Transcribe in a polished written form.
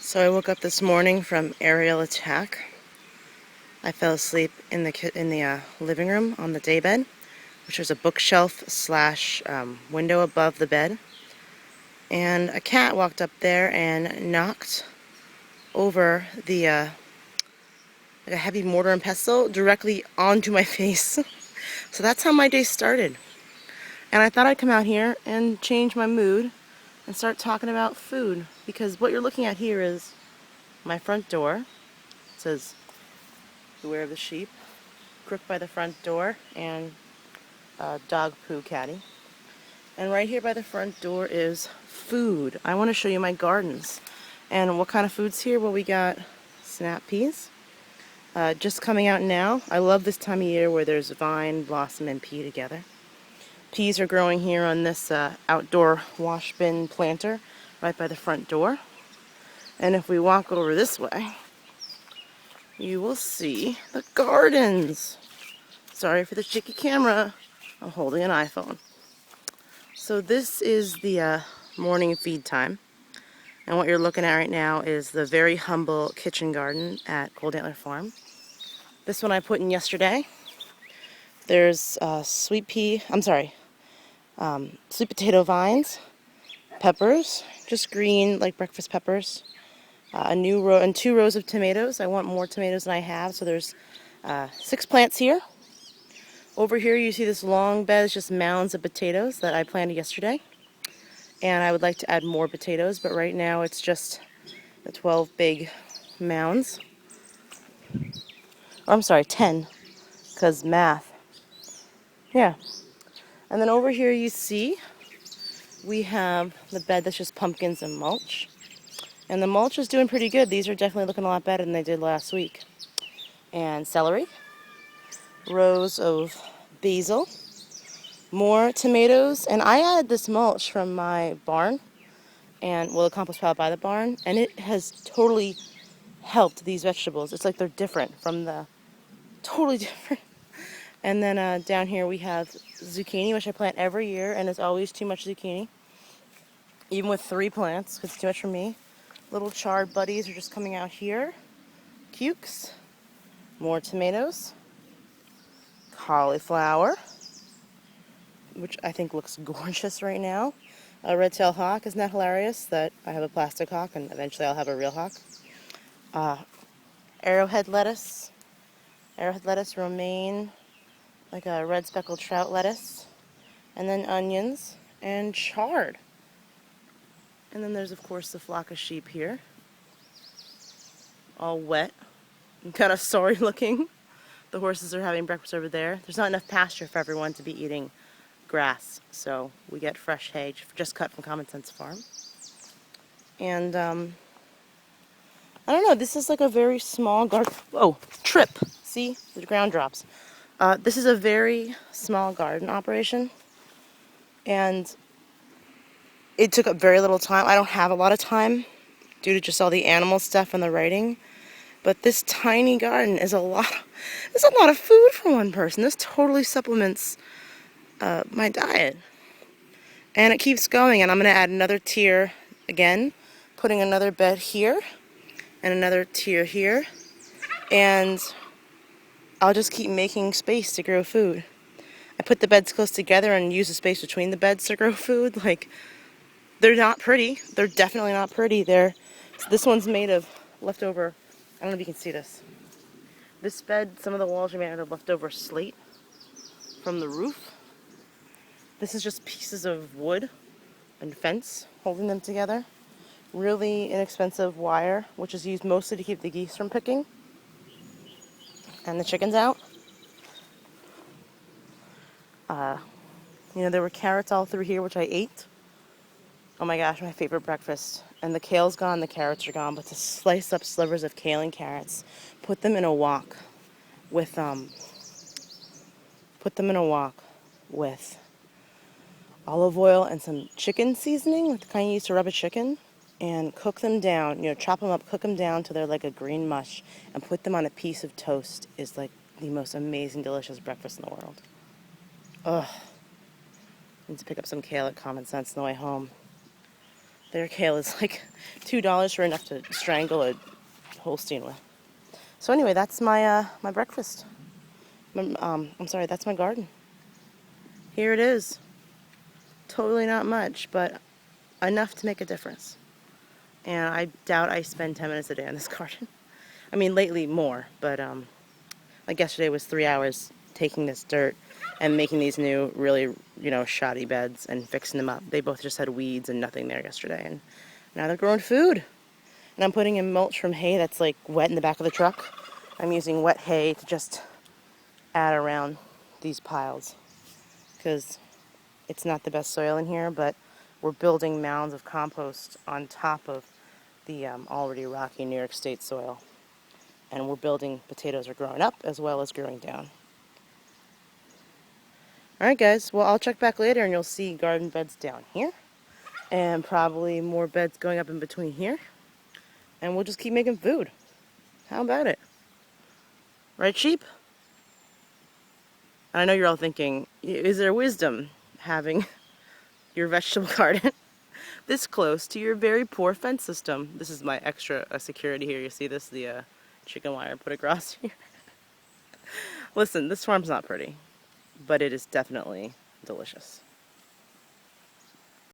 So I woke up this morning from aerial attack. I fell asleep in the living room on the daybed, which was a bookshelf slash window above the bed. And a cat walked up there and knocked over like a heavy mortar and pestle directly onto my face. So that's how my day started. And I thought I'd come out here and change my mood and start talking about food, because what you're looking at here is my front door. It says beware of the sheep, crook by the front door, and dog poo caddy. And right here by the front door is food. I want to show you my gardens. And what kind of food's here? Well, we got snap peas, just coming out now. I love this time of year where there's vine, blossom, and pea together. Peas are growing here on this outdoor wash bin planter right by the front door. And if we walk over this way, you will see the gardens. Sorry for the shaky camera. I'm holding an iPhone. So this is the morning feed time. And what you're looking at right now is the very humble kitchen garden at Gold Antler Farm. This one I put in yesterday. There's sweet potato vines, peppers, just green like breakfast peppers, a new row and 2 rows of tomatoes. I want more tomatoes than I have, so there's 6 plants here. Over here you see this long bed, it's just mounds of potatoes that I planted yesterday. And I would like to add more potatoes, but right now it's just the 12 big mounds. Or I'm sorry, 10, because math. Yeah. And then over here you see we have the bed that's just pumpkins and mulch. And the mulch is doing pretty good. These are definitely looking a lot better than they did last week. And celery, rows of basil, more tomatoes, and I added this mulch from my barn, and the compost pile by the barn, and it has totally helped these vegetables. It's like they're different from totally different. And then down here we have zucchini, which I plant every year, and it's always too much zucchini, even with 3 plants, because it's too much for me. Little chard buddies are just coming out here. Cukes, more tomatoes, cauliflower, which I think looks gorgeous right now. A red-tailed hawk, isn't that hilarious that I have a plastic hawk and eventually I'll have a real hawk? Arrowhead lettuce, romaine, like a red speckled trout lettuce, and then onions and chard. And then there's of course the flock of sheep here, all wet and kind of sorry looking. The horses are having breakfast over there. There's not enough pasture for everyone to be eating grass, so we get fresh hay just cut from Common Sense Farm. And I don't know, this is like a very small garden. Oh, trip! See, the ground drops. This is a very small garden operation, and it took up very little time. I don't have a lot of time due to just all the animal stuff and the writing, but this tiny garden is a lot of food for one person. This totally supplements my diet. And it keeps going, and I'm going to add another tier again, putting another bed here and another tier here, and I'll just keep making space to grow food. I put the beds close together and use the space between the beds to grow food. Like, they're not pretty. They're definitely not pretty. This one's made of leftover, I don't know if you can see this. This bed, some of the walls are made out of leftover slate from the roof. This is just pieces of wood and fence holding them together. Really inexpensive wire, which is used mostly to keep the geese from picking and the chickens out. There were carrots all through here, which I ate. Oh my gosh, my favorite breakfast. And the kale's gone, the carrots are gone, but to slice up slivers of kale and carrots, put them in a wok with olive oil and some chicken seasoning, like the kind you use to rub a chicken, and cook them down, chop them up, cook them down till they're like a green mush, and put them on a piece of toast is like the most amazing, delicious breakfast in the world. Ugh. Need to pick up some kale at Common Sense on the way home. Their kale is like $2 for enough to strangle a Holstein with. So anyway, that's my breakfast. I'm sorry, that's my garden. Here it is. Totally not much, but enough to make a difference. And I doubt I spend 10 minutes a day on this garden. I mean, lately more, but like yesterday was 3 hours taking this dirt and making these new, really, shoddy beds and fixing them up. They both just had weeds and nothing there yesterday, and now they're growing food. And I'm putting in mulch from hay that's like wet in the back of the truck. I'm using wet hay to just add around these piles because it's not the best soil in here, but we're building mounds of compost on top of the already rocky New York State soil. And we're building, potatoes are growing up as well as growing down. Alright guys, well I'll check back later and you'll see garden beds down here. And probably more beds going up in between here. And we'll just keep making food. How about it? Right, sheep? And I know you're all thinking, is there wisdom having your vegetable garden this close to your very poor fence system? This is my extra security here. You see this? The chicken wire put across here. Listen, this farm's not pretty, but it is definitely delicious.